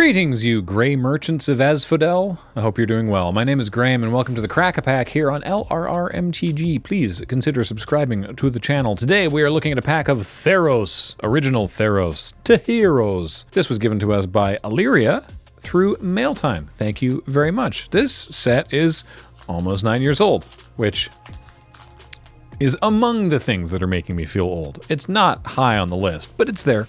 Greetings, you grey merchants of Asphodel. I hope you're doing well. My name is Graham, and welcome to the Crack-A-Pack here on LRRMTG. Please consider subscribing to the channel. Today, we are looking at a pack of Theros, original Theros, to Heroes. This was given to us by Illyria through Mailtime. Thank you very much. This set is almost 9 years old, which is among the things that are making me feel old. It's not high on the list, but it's there.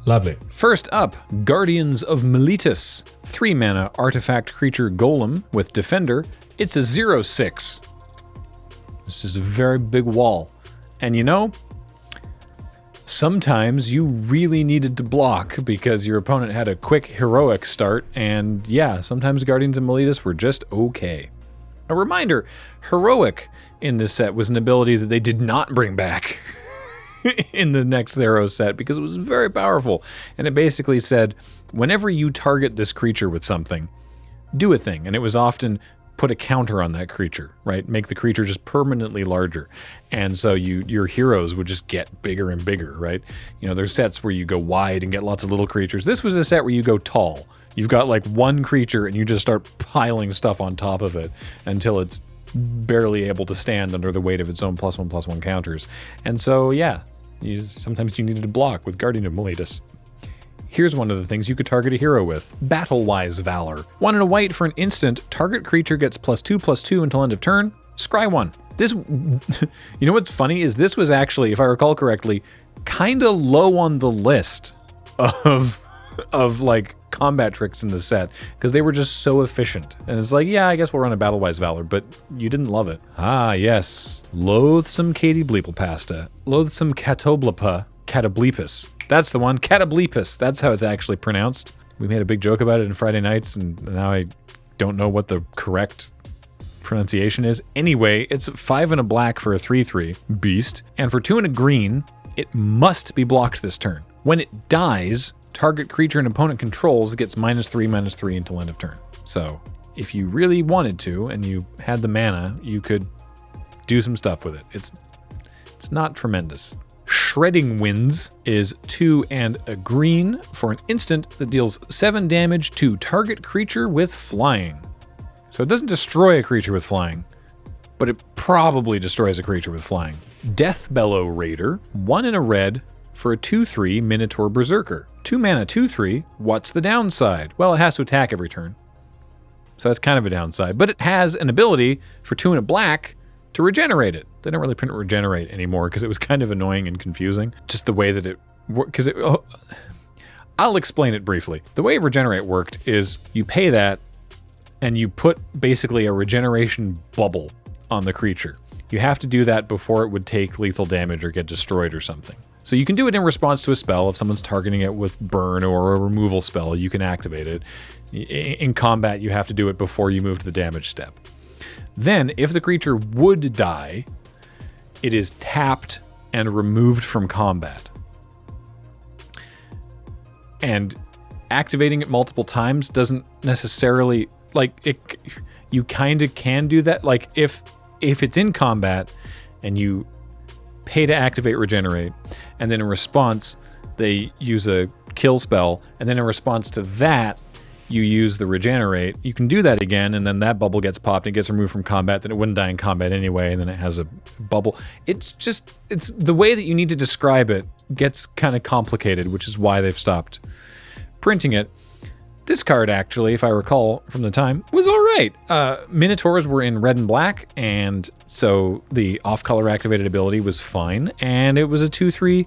Lovely. First up, Guardians of Meletis. 3 mana artifact creature golem with defender. It's a 0/6. This is a very big wall. And you know, sometimes you really needed to block because your opponent had a quick heroic start, and yeah, sometimes Guardians of Meletis were just okay. A reminder, heroic in this set was an ability that they did not bring back in the next Theros set because it was very powerful. And it basically said, whenever you target this creature with something, do a thing. And it was often put a counter on that creature, right? Make the creature just permanently larger. And so your heroes would just get bigger and bigger, right? You know, there's sets where you go wide and get lots of little creatures. This was a set where you go tall. You've got like one creature and you just start piling stuff on top of it until it's barely able to stand under the weight of its own +1/+1 counters. And so, yeah, sometimes you needed to block with Guardian of Meletis. Here's one of the things you could target a hero with. Battle-Wise Valor. 1 and a white for an instant, target creature gets +2/+2 until end of turn. Scry 1. This, you know what's funny is this was actually, if I recall correctly, kind of low on the list of like combat tricks in the set because they were just so efficient. And it's like, yeah, I guess we'll run a Battle-Wise Valor, but you didn't love it. Ah, yes. Loathsome Katie Bleeplepasta. Loathsome Catablepus. That's the one. Catablepus. That's how it's actually pronounced. We made a big joke about it in Friday nights, and now I don't know what the correct pronunciation is. Anyway, it's 5 and a black for a 3/3 beast, and for 2 and a green, it must be blocked this turn. When it dies, target creature an opponent controls gets -3/-3 until end of turn. So if you really wanted to and you had the mana, you could do some stuff with it. It's not tremendous. Shredding Winds is 2 and a green for an instant that deals 7 damage to target creature with flying. So it doesn't destroy a creature with flying, but it probably destroys a creature with flying. Deathbellow Raider, 1 and a red for a 2/3 Minotaur Berserker. 2 mana, 2/3. What's the downside? Well, it has to attack every turn. So that's kind of a downside. But it has an ability for 2 and a black to regenerate it. They don't really print regenerate anymore because it was kind of annoying and confusing. Just the way that it worked. I'll explain it briefly. The way regenerate worked is you pay that and you put basically a regeneration bubble on the creature. You have to do that before it would take lethal damage or get destroyed or something. So you can do it in response to a spell. If someone's targeting it with burn or a removal spell, you can activate it. In combat, you have to do it before you move to the damage step. Then, if the creature would die, it is tapped and removed from combat. And activating it multiple times doesn't necessarily, like, you kind of can do that. Like, if it's in combat and you pay to activate regenerate, and then in response they use a kill spell, and then in response to that you use the regenerate, you can do that again, and then that bubble gets popped and gets removed from combat. Then it wouldn't die in combat anyway, and then it has a bubble. It's the way that you need to describe it gets kind of complicated, which is why they've stopped printing it. This card, actually, if I recall from the time, was all right. Minotaurs were in red and black, and so the off-color activated ability was fine, and it was a 2/3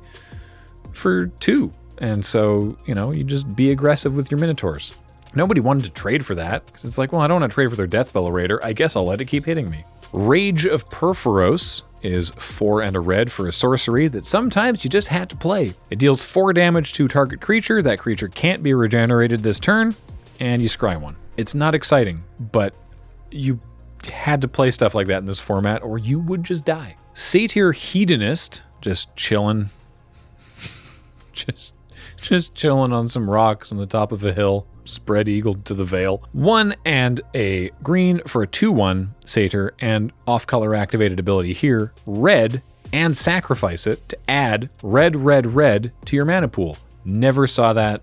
for 2. And so, you know, you just be aggressive with your Minotaurs. Nobody wanted to trade for that, because it's like, well, I don't want to trade for their Deathbellow Raider. I guess I'll let it keep hitting me. Rage of Perforos is 4 and a red for a sorcery that sometimes you just had to play. It deals 4 damage to target creature. That creature can't be regenerated this turn, and you scry 1. It's not exciting, but you had to play stuff like that in this format, or you would just die. Satyr Hedonist, just chilling. just chilling on some rocks on the top of a hill. Spread eagle to the veil. 1 and a green for a 2/1 satyr, and off-color activated ability here. Red and sacrifice it to add red, red, red to your mana pool. Never saw that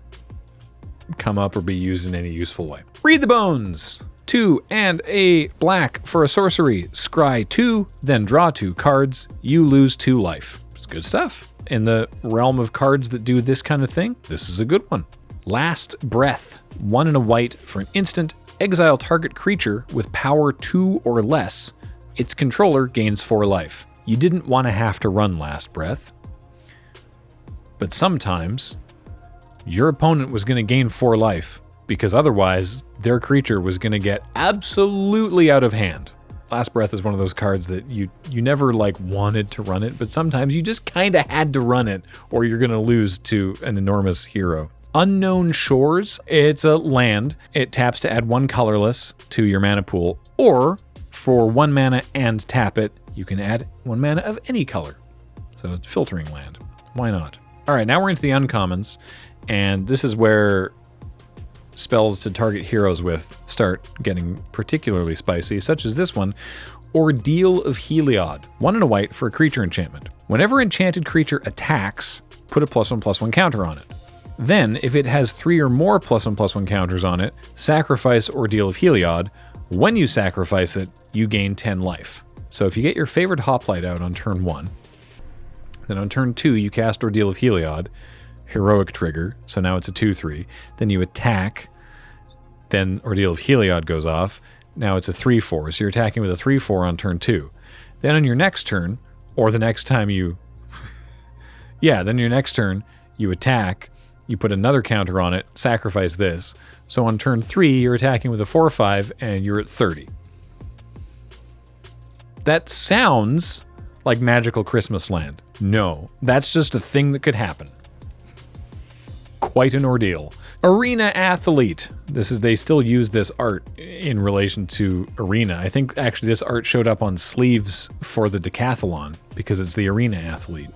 come up or be used in any useful way. Read the bones. 2 and a black for a sorcery. Scry 2, then draw 2 cards. You lose 2 life. It's good stuff. In the realm of cards that do this kind of thing, this is a good one. Last Breath. 1 and a white for an instant. Exile target creature with power 2 or less. Its controller gains 4 life. You didn't want to have to run Last Breath, but sometimes your opponent was going to gain 4 life because otherwise their creature was going to get absolutely out of hand. Last Breath is one of those cards that you never like wanted to run it, but sometimes you just kind of had to run it or you're going to lose to an enormous hero. Unknown Shores, it's a land. It taps to add 1 colorless to your mana pool, or for 1 mana and tap it, you can add 1 mana of any color. So it's filtering land. Why not? All right, now we're into the uncommons, and this is where spells to target heroes with start getting particularly spicy, such as this one, Ordeal of Heliod. 1 and a white for a creature enchantment. Whenever enchanted creature attacks, put a +1/+1 counter on it. Then, if it has 3 or more +1/+1 counters on it, sacrifice Ordeal of Heliod. When you sacrifice it, you gain 10 life. So if you get your favorite Hoplite out on turn 1, then on turn 2 you cast Ordeal of Heliod, heroic trigger, so now it's a 2/3. Then you attack, then Ordeal of Heliod goes off, now it's a 3/4, so you're attacking with a 3/4 on turn 2. Then on your next turn, or the next time you... then your next turn, you attack, you put another counter on it, sacrifice this. So on turn 3, you're attacking with a 4/5, and you're at 30. That sounds like magical Christmas land. No, that's just a thing that could happen. Quite an ordeal. Arena Athlete. They still use this art in relation to Arena. I think actually this art showed up on sleeves for the Decathlon because it's the Arena Athlete.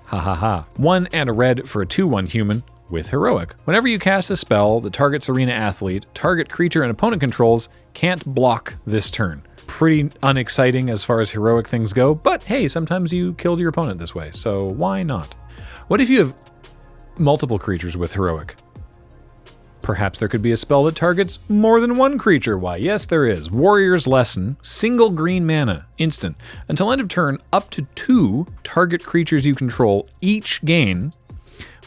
Ha ha ha. 1 and a red for a 2/1 human with heroic. Whenever you cast a spell that targets Arena Athlete, target creature and opponent controls can't block this turn. Pretty unexciting as far as heroic things go, but hey, sometimes you killed your opponent this way, so why not? What if you have multiple creatures with heroic? Perhaps there could be a spell that targets more than 1 creature. Why, yes, there is. Warrior's Lesson, single green mana, instant. Until end of turn, up to 2 target creatures you control each gain.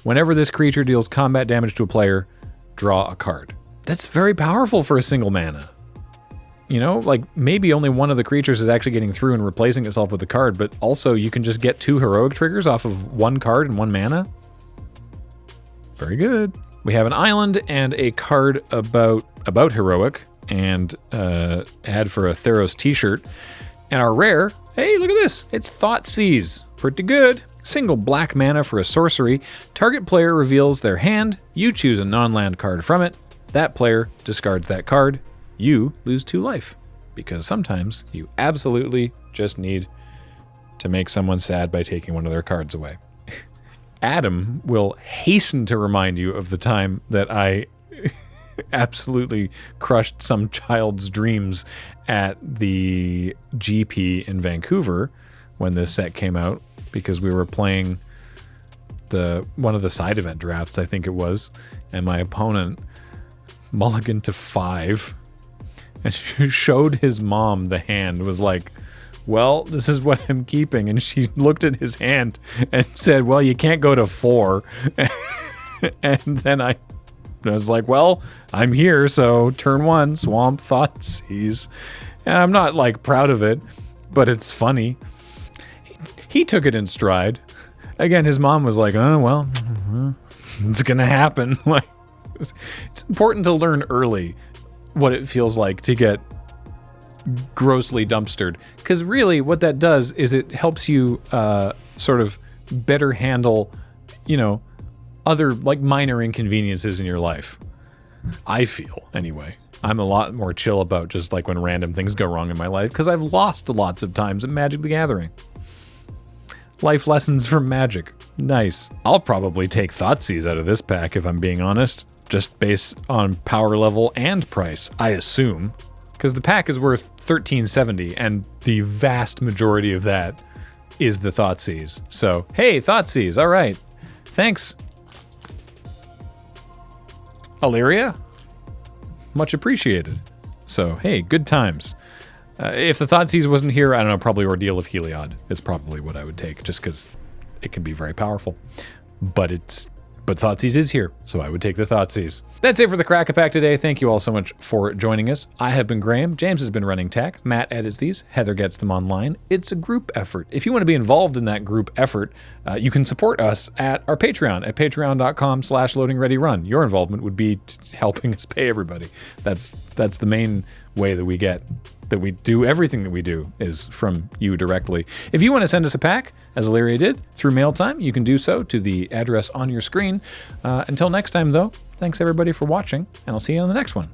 Whenever this creature deals combat damage to a player, draw a card. That's very powerful for a single mana. You know, like maybe only one of the creatures is actually getting through and replacing itself with a card, but also you can just get 2 heroic triggers off of 1 card and 1 mana. Very good. We have an island and a card about heroic and ad for a Theros t-shirt. And our rare, hey, look at this. It's Thoughtseize. Pretty good. Single black mana for a sorcery. Target player reveals their hand. You choose a non-land card from it. That player discards that card. You lose 2 life. Because sometimes you absolutely just need to make someone sad by taking one of their cards away. Adam will hasten to remind you of the time that I absolutely crushed some child's dreams at the GP in Vancouver when this set came out, because we were playing one of the side event drafts, I think it was, and my opponent mulliganed to 5 and showed his mom the hand, was like, well, this is what I'm keeping. And she looked at his hand and said, well, you can't go to 4. And then I was like, well, I'm here. So turn 1, Swamp, Thoughtseize. And I'm not like proud of it, but it's funny. He took it in stride. Again, his mom was like, oh, well, it's going to happen. Like, it's important to learn early what it feels like to get grossly dumpstered, because really what that does is it helps you sort of better handle, you know, other like minor inconveniences in your life. I feel, anyway. I'm a lot more chill about just like when random things go wrong in my life, because I've lost lots of times at Magic the Gathering. Life lessons from Magic. Nice. I'll probably take Thoughtseize out of this pack if I'm being honest, just based on power level and price, I assume. Because the pack is worth $13.70, and the vast majority of that is the Thoughtseize. So, hey, Thoughtseize, all right. Thanks. Illyria? Much appreciated. So, hey, good times. If the Thoughtseize wasn't here, I don't know, probably Ordeal of Heliod is probably what I would take, just because it can be very powerful. But Thoughtseize is here, so I would take the Thoughtseize. That's it for the Crack-A-Pack today. Thank you all so much for joining us. I have been Graham. James has been running tech. Matt edits these. Heather gets them online. It's a group effort. If you want to be involved in that group effort, you can support us at our Patreon at patreon.com/loadingreadyrun. Your involvement would be helping us pay everybody. That's the main way that we do everything that we do is from you directly. If you want to send us a pack, as Illyria did, through MailTime, you can do so to the address on your screen. Until next time, though, thanks everybody for watching, and I'll see you on the next one.